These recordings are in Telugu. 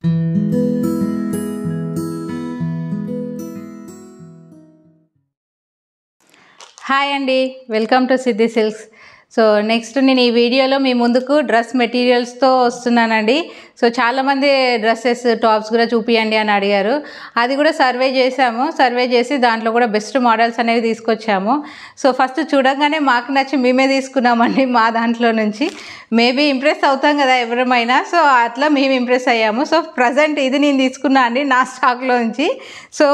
హాయ్ అండి, welcome to Siddhi silks. So next నేను ఈ వీడియోలో మీ ముందుకు డ్రెస్ మెటీరియల్స్తో వస్తున్నానండి. సో చాలామంది డ్రెస్సెస్ టాప్స్ కూడా చూపియండి అని అడిగారు. అది కూడా సర్వే చేసాము. సర్వే చేసి దాంట్లో కూడా బెస్ట్ మోడల్స్ అనేవి తీసుకొచ్చాము. సో ఫస్ట్ చూడగానే మాకు నచ్చి మేమే తీసుకున్నామండి. మా దాంట్లో నుంచి మేబీ ఇంప్రెస్ అవుతాం కదా ఎవరమైనా, సో అట్లా మేము ఇంప్రెస్ అయ్యాము. సో ప్రజెంట్ ఇది నేను తీసుకున్నా అండి నా స్టాక్లో నుంచి. సో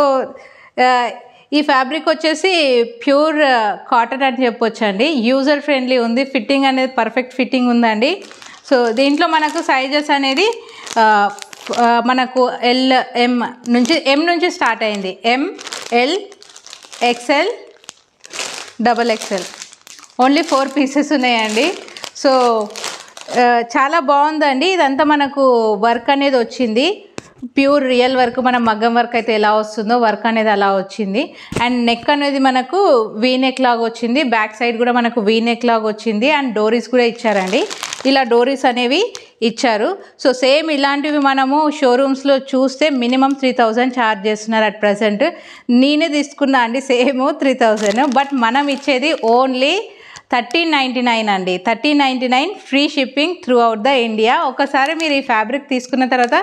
ఈ ఫ్యాబ్రిక్ వచ్చేసి ప్యూర్ కాటన్ అని చెప్పొచ్చండి. యూజర్ ఫ్రెండ్లీ ఉంది, ఫిట్టింగ్ అనేది పర్ఫెక్ట్ ఫిట్టింగ్ ఉందండి. సో దీంట్లో మనకు సైజెస్ అనేది మనకు ఎం నుంచి స్టార్ట్ అయింది. ML XL XXL only 4 pieces ఉన్నాయండి. సో చాలా బాగుందండి. ఇదంతా మనకు వర్క్ అనేది వచ్చింది, ప్యూర్ రియల్ వర్క్. మనం మగ్గం వర్క్ అయితే ఎలా వస్తుందో వర్క్ అనేది అలా వచ్చింది. అండ్ నెక్ అనేది మనకు వీ నెక్ లాగా వచ్చింది, బ్యాక్ సైడ్ కూడా మనకు వీ నెక్ లాగా వచ్చింది. అండ్ డోరీస్ కూడా ఇచ్చారండి, ఇలా డోరీస్ అనేవి ఇచ్చారు. సో సేమ్ ఇలాంటివి మనము షోరూమ్స్లో చూస్తే మినిమం 3000 ఛార్జ్ చేస్తున్నారు అట్ ప్రజెంట్. నేనే తీసుకున్నా అండి సేమ్ 3000, బట్ మనం ఇచ్చేది ఓన్లీ 1399 అండి. 1399 free shipping through out the India. ఒకసారి మీరు ఈ ఫ్యాబ్రిక్ తీసుకున్న తర్వాత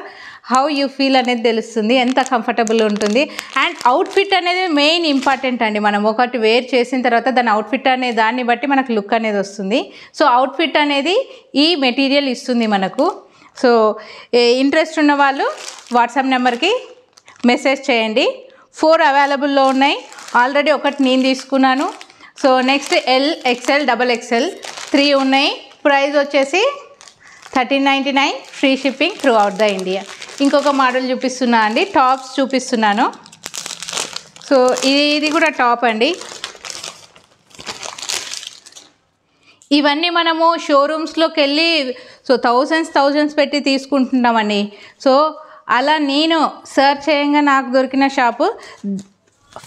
హౌ యూ ఫీల్ అనేది తెలుస్తుంది, ఎంత కంఫర్టబుల్ ఉంటుంది. అండ్ అవుట్ఫిట్ అనేది మెయిన్ ఇంపార్టెంట్ అండి. మనం ఒకటి వేర్ చేసిన తర్వాత దాని అవుట్ఫిట్ అనే దాన్ని బట్టి మనకు లుక్ అనేది వస్తుంది. సో అవుట్ఫిట్ అనేది ఈ మెటీరియల్ ఇస్తుంది మనకు. సో ఇంట్రెస్ట్ ఉన్న వాళ్ళు వాట్సాప్ నెంబర్కి మెసేజ్ చేయండి. 4 అవైలబుల్లో ఉన్నాయి. ఆల్రెడీ ఒకటి నేను తీసుకున్నాను. So next L XL XXL 3 ఉన్నాయి. ప్రైస్ వచ్చేసి 1399 free shipping through out the India. ఇంకొక మోడల్ చూపిస్తున్నా అండి, టాప్స్ చూపిస్తున్నాను. సో ఇది కూడా టాప్ అండి. ఇవన్నీ మనము షోరూమ్స్లోకి వెళ్ళి సో థౌజండ్స్ పెట్టి తీసుకుంటున్నామండి. సో అలా నేను సర్చ్ చేయంగా నాకు దొరికిన షాపు.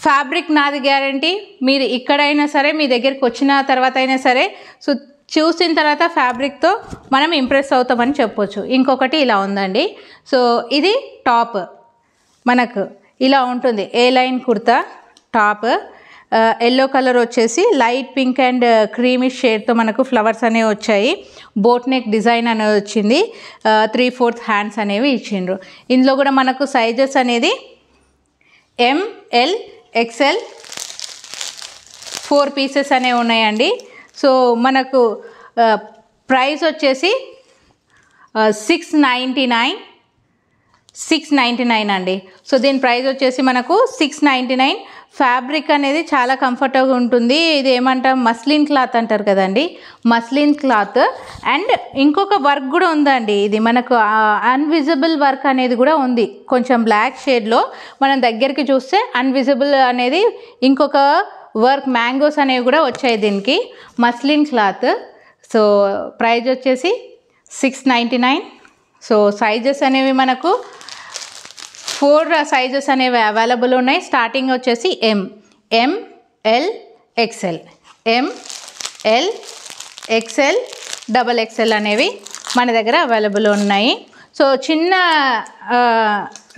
ఫ్యాబ్రిక్ నాది గ్యారంటీ. మీరు ఇక్కడైనా సరే, మీ దగ్గరికి వచ్చిన తర్వాత అయినా సరే, సో చూసిన తర్వాత ఫ్యాబ్రిక్తో మనం ఇంప్రెస్ అవుతామని చెప్పొచ్చు. ఇంకొకటి ఇలా ఉందండి. సో ఇది టాప్ మనకు ఇలా ఉంటుంది, A line kurta top. Yellow colour వచ్చేసి లైట్ పింక్ అండ్ క్రీమిష్ షేడ్తో మనకు ఫ్లవర్స్ అనేవి వచ్చాయి. బోట్ నెక్ డిజైన్ అనేది వచ్చింది. 3/4 హ్యాండ్స్ అనేవి ఇచ్చిండ్రు. ఇందులో కూడా మనకు సైజెస్ అనేది ML XL 4 పీసెస్ అనేవి ఉన్నాయండి. సో మనకు ప్రైస్ వచ్చేసి 699 అండి. సో దీని ప్రైస్ వచ్చేసి మనకు 699. ఫ్యాబ్రిక్ అనేది చాలా కంఫర్టబుల్గా ఉంటుంది. ఇది ఏమంటాం, మస్లిన్ క్లాత్ అంటారు కదండి, మస్లిన్ క్లాత్. అండ్ ఇంకొక వర్క్ కూడా ఉందండి. ఇది మనకు అన్విజిబుల్ వర్క్ అనేది కూడా ఉంది, కొంచెం బ్లాక్ షేడ్లో. మనం దగ్గరికి చూస్తే అన్విజిబుల్ అనేది ఇంకొక వర్క్, మ్యాంగోస్ అనేవి కూడా వచ్చాయి దీనికి. Muslin cloth. సో ప్రైస్ వచ్చేసి 699. సో సైజెస్ అనేవి మనకు 4 సైజెస్ అనేవి అవైలబుల్ ఉన్నాయి. స్టార్టింగ్ వచ్చేసి ML XL XXL అనేవి మన దగ్గర అవైలబుల్ ఉన్నాయి. సో చిన్న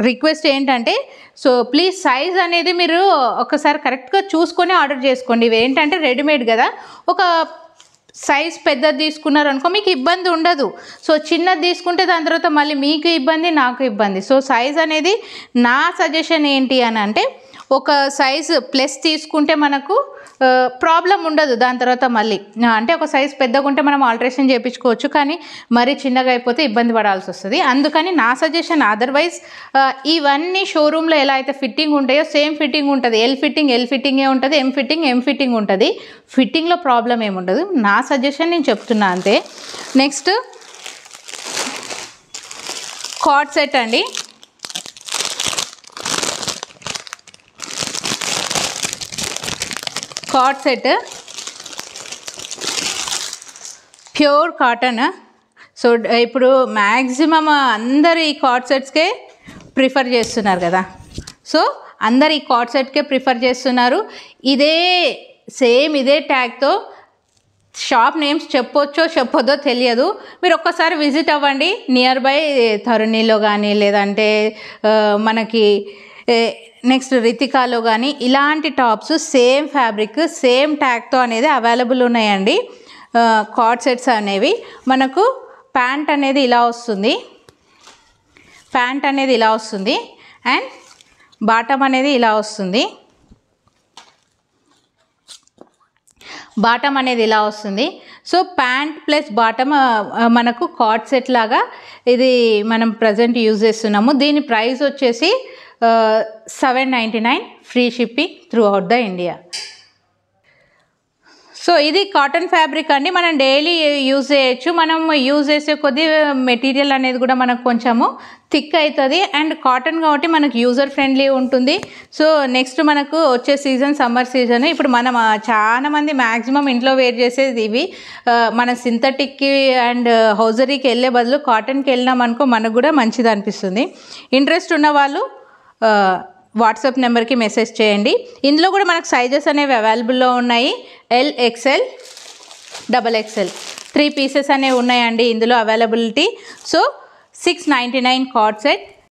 రిక్వెస్ట్ ఏంటంటే, సో ప్లీజ్ సైజ్ అనేది మీరు ఒకసారి కరెక్ట్గా చూసుకొని ఆర్డర్ చేసుకోండి. ఇవి ఏంటంటే రెడీమేడ్ కదా, ఒక సైజ్ పెద్దది తీసుకున్నారు అనుకో మీకు ఇబ్బంది ఉండదు. సో చిన్నది తీసుకుంటే దాని తర్వాత మళ్ళీ మీకు ఇబ్బంది, నాకు ఇబ్బంది. సో సైజ్ అనేది నా సజెషన్ ఏంటి అని అంటే, ఒక సైజు ప్లస్ తీసుకుంటే మనకు ప్రాబ్లం ఉండదు. దాని తర్వాత మళ్ళీ అంటే ఒక సైజ్ పెద్దగా ఉంటే మనం ఆల్టరేషన్ చేయించుకోవచ్చు, కానీ మరీ చిన్నగా అయిపోతే ఇబ్బంది పడాల్సి వస్తుంది. అందుకని నా సజెషన్. అదర్వైజ్ ఇవన్నీ షోరూంలో ఎలా అయితే ఫిట్టింగ్ ఉంటాయో సేమ్ ఫిట్టింగ్ ఉంటుంది. ఎల్ ఫిట్టింగే ఉంటుంది, ఎం ఫిట్టింగ్ ఉంటుంది. ఫిట్టింగ్లో ప్రాబ్లం ఏముండదు. నా సజెషన్ నేను చెప్తున్నా అంతే. నెక్స్ట్ కార్డ్ సెట్ అండి. Card set pure cotton. So ఇప్పుడు మ్యాక్సిమం అందరు ఈ కార్డ్ సెట్స్కే ప్రిఫర్ చేస్తున్నారు కదా. సో అందరు ఈ కార్డ్ సెట్కే ప్రిఫర్ చేస్తున్నారు. ఇదే సేమ్ ఇదే ట్యాగ్తో షాప్ నేమ్స్ చెప్పొచ్చో చెప్పొద్దో తెలియదు. మీరు ఒక్కసారి విజిట్ అవ్వండి నియర్ బై తరుణిలో కానీ, లేదంటే మనకి నెక్స్ట్ రితికాలో కానీ ఇలాంటి టాప్స్ సేమ్ ఫ్యాబ్రిక్ సేమ్ ట్యాగ్తో అనేది అవైలబుల్ ఉన్నాయండి. కార్డ్ సెట్స్ అనేవి మనకు ప్యాంట్ అనేది ఇలా వస్తుంది, ప్యాంట్ అనేది ఇలా వస్తుంది అండ్ బాటమ్ అనేది ఇలా వస్తుంది, బాటమ్ అనేది ఇలా వస్తుంది. సో ప్యాంట్ ప్లస్ బాటమ్ మనకు కార్డ్ సెట్ లాగా ఇది మనం ప్రజెంట్ యూజ్ చేస్తున్నాము. దీని ప్రైస్ వచ్చేసి $799 free shipping through out the India. So ఇది కాటన్ ఫ్యాబ్రిక్ అండి, మనం డైలీ యూజ్ చేయొచ్చు. మనం యూజ్ చేసే కొద్దీ మెటీరియల్ అనేది కూడా మనకు కొంచెము థిక్ అవుతుంది అండ్ కాటన్ కాబట్టి మనకు యూజర్ ఫ్రెండ్లీ ఉంటుంది. సో నెక్స్ట్ మనకు వచ్చే సీజన్ సమ్మర్ సీజన్. ఇప్పుడు మనం చాలా మంది మ్యాక్సిమం ఇంట్లో వేర్ చేసేది ఇవి. మన సింథటిక్కి అండ్ హౌజరీకి వెళ్ళే బదులు కాటన్కి వెళ్ళినాం అనుకో మనకు కూడా మంచిది అనిపిస్తుంది. ఇంట్రెస్ట్ ఉన్న వాళ్ళు వాట్సాప్ నెంబర్కి మెసేజ్ చేయండి. ఇందులో కూడా మనకు సైజెస్ అనేవి అవైలబుల్లో ఉన్నాయి. LXL, XXL 3 పీసెస్ అనేవి ఉన్నాయండి ఇందులో అవైలబిలిటీ. So $699 card set